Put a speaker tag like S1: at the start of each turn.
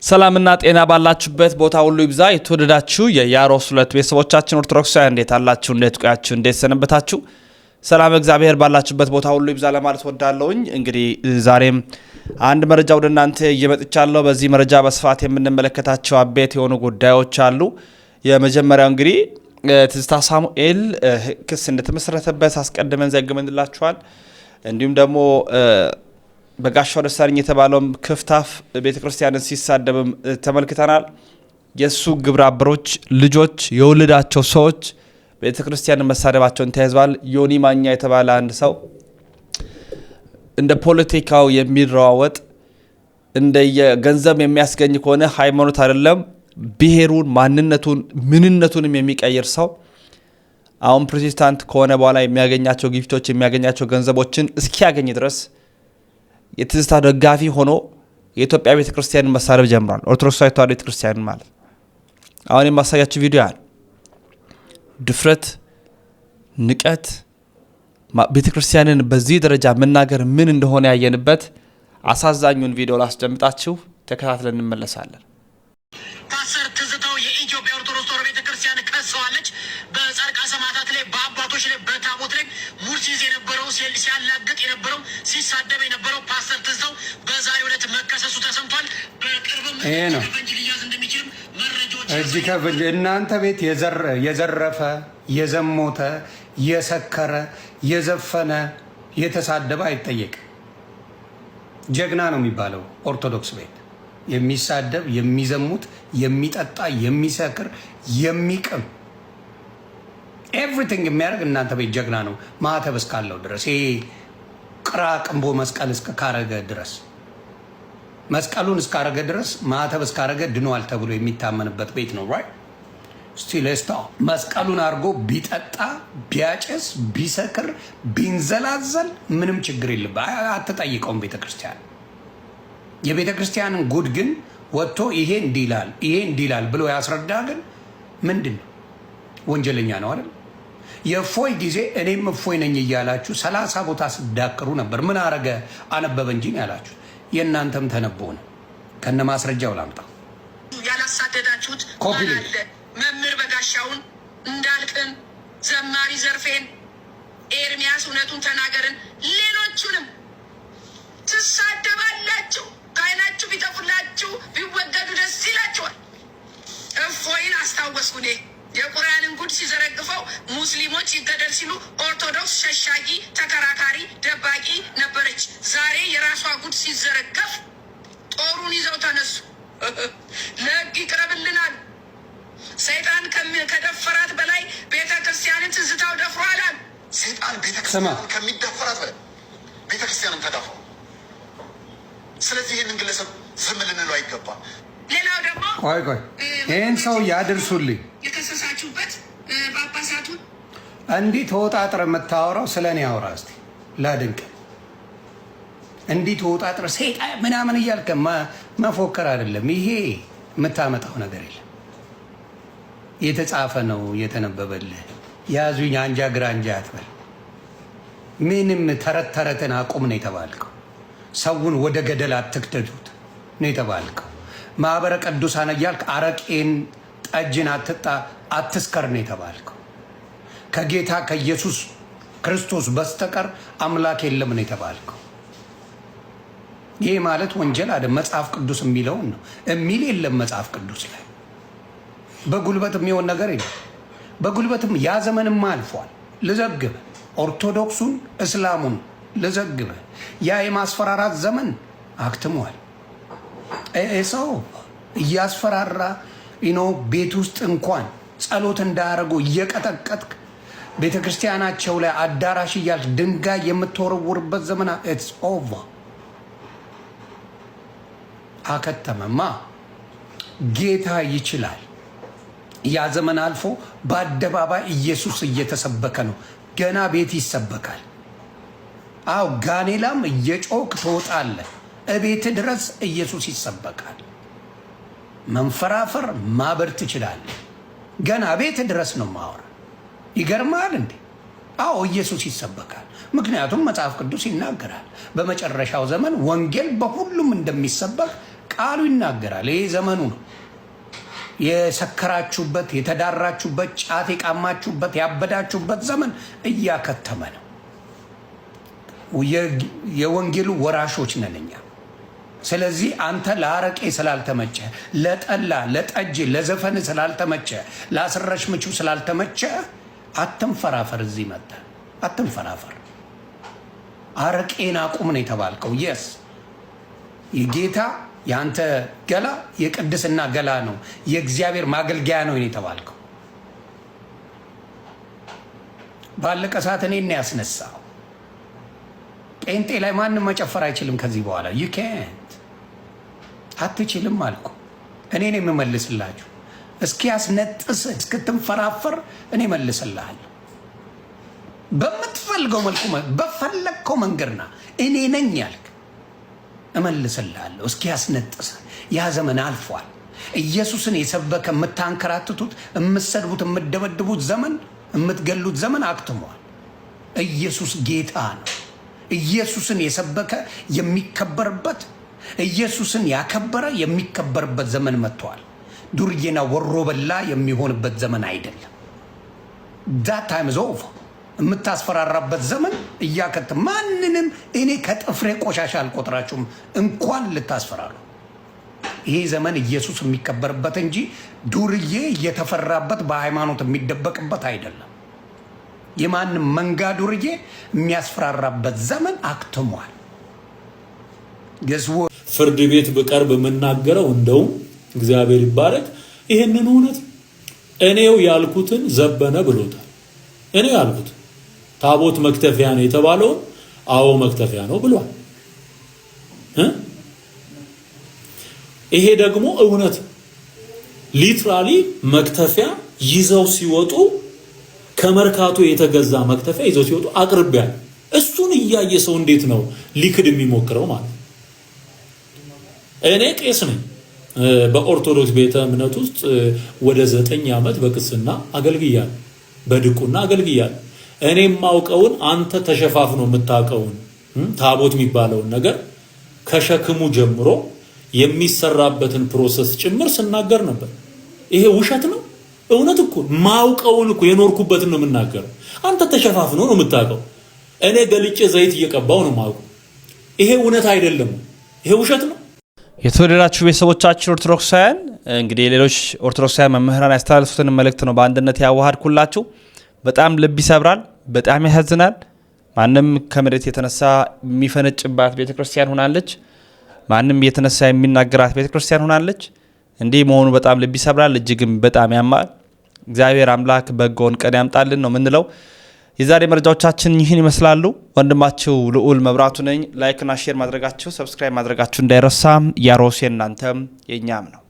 S1: ሰላምና ጤና ባላችሁበት ቦታ ሁሉ ይብዛ። የተወደዳችሁ የያሮስ ሁለት ቤተሰቦቻችን ኦርቶዶክሳውያን እንዴት አላችሁ? እንዴት ቆያችሁ? እንዴት ሰነበታችሁ? ሰላም እግዚአብሔር ባላችሁበት ቦታ ሁሉ ይብዛ ለማለት ወዳለሁኝ። እንግዲህ ዛሬም አንድ መረጃ ወደ እናንተ እየመጥቻለሁ። በዚህ መረጃ በስፋት የምንመለከታቸው አበይት የሆኑ ጉዳዮች አሉ። የመጀመሪያው እንግዲህ ትዝታ ሳሙኤል ክስ እንደተመሰረተበት አስቀድመን ዘግበንላችኋል። እንዲሁም ደግሞ በጋሻው ደሳለኝ የተባለውም ክፍታፍ ቤተክርስቲያንን ሲሳደብም ተመልክተናል። የሱ ግብረ አበሮች ልጆች የወለዳቸው ሰዎች ቤተክርስቲያንን መሳደባቸውን ተያይዘዋል። ዮኒ ማኛ የተባለ አንድ ሰው እንደ ፖለቲካው የሚራወጥ እንደ የገንዘብ የሚያስገኝ ከሆነ ሃይማኖት አይደለም ብሔሩን፣ ማንነቱን፣ ምንነቱንም የሚቀይር ሰው አሁን ፕሮቴስታንት ከሆነ በኋላ የሚያገኛቸው ጊፍቶች የሚያገኛቸው ገንዘቦችን እስኪያገኝ ድረስ የትዝታ ደጋፊ ሆኖ የኢትዮጵያ ቤተክርስቲያንን መሳደብ ጀምሯል። ኦርቶዶክሳዊ ተዋሕዶ ቤተክርስቲያንን ማለት አሁን የማሳያችሁ ቪዲዮ አለ። ድፍረት፣ ንቀት፣ ቤተክርስቲያንን በዚህ ደረጃ መናገር ምን እንደሆነ ያየንበት አሳዛኙን ቪዲዮ ላስደምጣችሁ፣ ተከታትለን እንመለሳለን።
S2: ፓስተር ትዝታው የኢትዮጵያ ኦርቶዶክስ ተዋሕዶ ቤተክርስቲያን ከሰዋለች። በጻድቃ ሰማዕታት ላይ፣ በአባቶች ላይ፣ በታቦት ላይ ሙርሲዝ የነበረው ሲያላግጥ የነበረው ሲሳደብ የነበረው ፓስተር ትዝታው በዛሬው ዕለት መከሰሱ ተሰምቷል። በቅርብም ከፈንጅ ሊያዝ እንደሚችልም መረጃዎች
S3: እዚህ ከፈንጅ እናንተ ቤት የዘረፈ የዘሞተ የሰከረ የዘፈነ የተሳደበ አይጠየቅም። ጀግና ነው የሚባለው ኦርቶዶክስ ቤት የሚሳደብ የሚዘሙት የሚጠጣ የሚሰክር የሚቅም ኤቭሪቲንግ የሚያደርግ እናንተ ቤት ጀግና ነው። ማዕተብ እስካለው ድረስ ይሄ ቅራቅንቦ መስቀል እስካረገ ድረስ መስቀሉን እስካረገ ድረስ ማዕተብ እስካረገ ድኗል ተብሎ የሚታመንበት ቤት ነው። ራይት ስቲል ስታው መስቀሉን አድርጎ ቢጠጣ ቢያጨስ ቢሰክር ቢንዘላዘል ምንም ችግር የለም። አትጠይቀውም ቤተክርስቲያን። የቤተ ክርስቲያንን ጉድ ግን ወጥቶ ይሄ እንዲላል ይሄ እንዲላል ብሎ ያስረዳ ግን ምንድን ነው? ወንጀለኛ ነው አይደል? የእፎይ ጊዜ እኔም እፎይ ነኝ እያላችሁ 30 ቦታ ስዳክሩ ነበር። ምን አረገ? አነበበ እንጂ ያላችሁ የእናንተም ተነቦ ነው። ከነ ማስረጃው ላምጣ።
S2: ያላሳደዳችሁት አለ መምህር በጋሻውን እንዳልክን፣ ዘማሪ ዘርፌን፣ ኤርሚያስ እውነቱን ተናገርን፣ ሌሎቹንም ትሳደባላችሁ። ከዓይናችሁ ቢጠፉላችሁ ቢወገዱ ደስ ይላችኋል። እፎይን አስታወስኩ እኔ የቁርአንን ጉድ ሲዘረግፈው ሙስሊሞች ይገደል ሲሉ ኦርቶዶክስ ሸሻጊ፣ ተከራካሪ፣ ደባቂ ነበረች። ዛሬ የራሷ ጉድ ሲዘረገፍ ጦሩን ይዘው ተነሱ። ለሕግ ይቅረብልናል። ሰይጣን ከደፈራት በላይ ቤተ ክርስቲያንን ትዝታው ደፍሯላል።
S4: ሰይጣን ቤተ ክርስቲያንን ከሚደፈራት በላይ ቤተ ክርስቲያንን ተዳፍሯል። ስለዚህ ይህንን ግለሰብ ዝም ልንለው አይገባም።
S2: ሌላው ደግሞ
S3: ቆይ ይህን ሰው ያድርሱልኝ።
S2: የከሰሳችሁበት ጳጳሳቱን
S3: እንዲህ ተወጣጥረ የምታወራው ስለ እኔ አውራ እስኪ ላድንቅ። እንዲህ ተወጣጥረ ሰይጣን ምናምን እያልከ መፎከር አይደለም። ይሄ የምታመጣው ነገር የለም። የተጻፈ ነው የተነበበልህ። ያዙኝ አንጃ ግራንጃ አትበል። ምንም ተረት ተረትን አቁም ነው የተባልከው። ሰውን ወደ ገደል አትክተቱት ነው የተባልከው። ማህበረ ቅዱሳን እያልክ አረቄን ጠጅን አትጣ አትስከር ነው የተባልከው። ከጌታ ከኢየሱስ ክርስቶስ በስተቀር አምላክ የለም ነው የተባልከው። ይህ ማለት ወንጀል አይደል? መጽሐፍ ቅዱስ የሚለውን ነው የሚል የለም መጽሐፍ ቅዱስ ላይ። በጉልበት የሚሆን ነገር የለም። በጉልበትም ያ ዘመንም አልፏል። ልዘግብ ኦርቶዶክሱን እስላሙን ልዘግበ ያ የማስፈራራት ዘመን አክትሟል። ሰው እያስፈራራ ቤት ውስጥ እንኳን ጸሎት እንዳያደርጉ እየቀጠቀጥክ ቤተ ክርስቲያናቸው ላይ አዳራሽ እያልክ ድንጋይ የምትወረውርበት ዘመን ኢትስ ኦቨር። አከተመማ። ጌታ ይችላል። ያ ዘመን አልፎ በአደባባይ ኢየሱስ እየተሰበከ ነው። ገና ቤት ይሰበካል። አው ጋኔላም እየጮክ ትወጣለህ። እቤት ድረስ ኢየሱስ ይሰበካል። መንፈራፈር ማበር ትችላለህ። ገና ቤት ድረስ ነው ማወራ። ይገርማል እንዴ? አዎ ኢየሱስ ይሰበካል። ምክንያቱም መጽሐፍ ቅዱስ ይናገራል በመጨረሻው ዘመን ወንጌል በሁሉም እንደሚሰበክ ቃሉ ይናገራል። ይሄ ዘመኑ ነው። የሰከራችሁበት፣ የተዳራችሁበት፣ ጫት የቃማችሁበት፣ ያበዳችሁበት ዘመን እያከተመ ነው። የወንጌሉ ወራሾች ነን እኛ። ስለዚህ አንተ ለአረቄ ስላልተመቸ፣ ለጠላ፣ ለጠጅ፣ ለዘፈን ስላልተመቸ፣ ለአስረሽ ምቹ ስላልተመቸ አትንፈራፈር። እዚህ መጣ አትንፈራፈር። አረቄን አቁም ነው የተባልከው። የስ የጌታ የአንተ ገላ የቅድስና ገላ ነው፣ የእግዚአብሔር ማገልገያ ነው የተባልከው። ባለቀ ሰዓት እኔን ያስነሳው። ጴንጤ ላይ ማንም መጨፈር አይችልም ከዚህ በኋላ። ዩ ካንት አትችልም አልኩ። እኔን የምመልስላችሁ እስኪ ያስነጥስ እስክትንፈራፈር እኔ መልስልሃለሁ። በምትፈልገው መልኩ በፈለግከው መንገድና እኔ ነኝ ያልክ እመልስልሃለሁ። እስኪ ያስነጥስ። ያ ዘመን አልፏል። ኢየሱስን የሰበከ የምታንከራትቱት፣ የምትሰድቡት፣ የምትደበድቡት ዘመን፣ የምትገሉት ዘመን አክትሟል። ኢየሱስ ጌታ ነው። ኢየሱስን የሰበከ የሚከበርበት፣ ኢየሱስን ያከበረ የሚከበርበት ዘመን መጥቷል። ዱርዬና ወሮ በላ የሚሆንበት ዘመን አይደለም። ዳት ታይም ኢዝ ኦቨር። የምታስፈራራበት ዘመን እያከተ ማንንም እኔ ከጥፍሬ ቆሻሻ አልቆጥራችሁም እንኳን ልታስፈራሩ። ይሄ ዘመን ኢየሱስ የሚከበርበት እንጂ ዱርዬ እየተፈራበት በሃይማኖት የሚደበቅበት አይደለም። የማንም መንጋ ዱርዬ የሚያስፈራራበት ዘመን አክትሟል። ገዝዎ
S5: ፍርድ ቤት በቀርብ የምናገረው እንደውም እግዚአብሔር ይባረክ ይሄንን እውነት እኔው ያልኩትን ዘበነ ብሎታል። እኔው ያልኩት ታቦት መክተፊያ ነው የተባለው አዎ መክተፊያ ነው ብሏል። ይሄ ደግሞ እውነት ሊትራሊ መክተፊያ ይዘው ሲወጡ ከመርካቶ የተገዛ መክተፊያ ይዘው ሲወጡ አቅርቢያል። እሱን እያየ ሰው እንዴት ነው ሊክድ የሚሞክረው ማለት? እኔ ቄስ ነኝ። በኦርቶዶክስ ቤተ እምነት ውስጥ ወደ 9 ዓመት በቅስና አገልግያለሁ፣ በድቁና አገልግያለሁ። እኔ የማውቀውን አንተ ተሸፋፍኖ የምታውቀውን ታቦት የሚባለውን ነገር ከሸክሙ ጀምሮ የሚሰራበትን ፕሮሰስ ጭምር ስናገር ነበር። ይሄ ውሸት ነው? እውነት እኮ ማውቀውን እኮ የኖርኩበትን ነው የምናገረው። አንተ ተሸፋፍኖ ነው የምታውቀው፣ እኔ ገልጬ ዘይት እየቀባው ነው የማውቀው። ይሄ እውነት አይደለም፣ ይሄ ውሸት ነው።
S1: የተወደዳችሁ ቤተሰቦቻችን ኦርቶዶክሳውያን፣ እንግዲህ ሌሎች ኦርቶዶክሳውያን መምህራን ያስተላልፉትን መልእክት ነው በአንድነት ያዋሃድኩላችሁ። በጣም ልብ ይሰብራል፣ በጣም ያሳዝናል። ማንም ከመሬት የተነሳ የሚፈነጭባት ቤተክርስቲያን ሆናለች። ማንም የተነሳ የሚናገራት ቤተክርስቲያን ሆናለች። እንዲህ መሆኑ በጣም ልብ ይሰብራል፣ እጅግም በጣም ያማል። እግዚአብሔር አምላክ በጎን ቀን ያምጣልን ነው ምንለው። የዛሬ መረጃዎቻችን ይህን ይመስላሉ። ወንድማችሁ ልዑል መብራቱ ነኝ። ላይክና ሼር ማድረጋችሁ፣ ሰብስክራይብ ማድረጋችሁ እንዳይረሳም። ያሮስ የእናንተም የኛም ነው።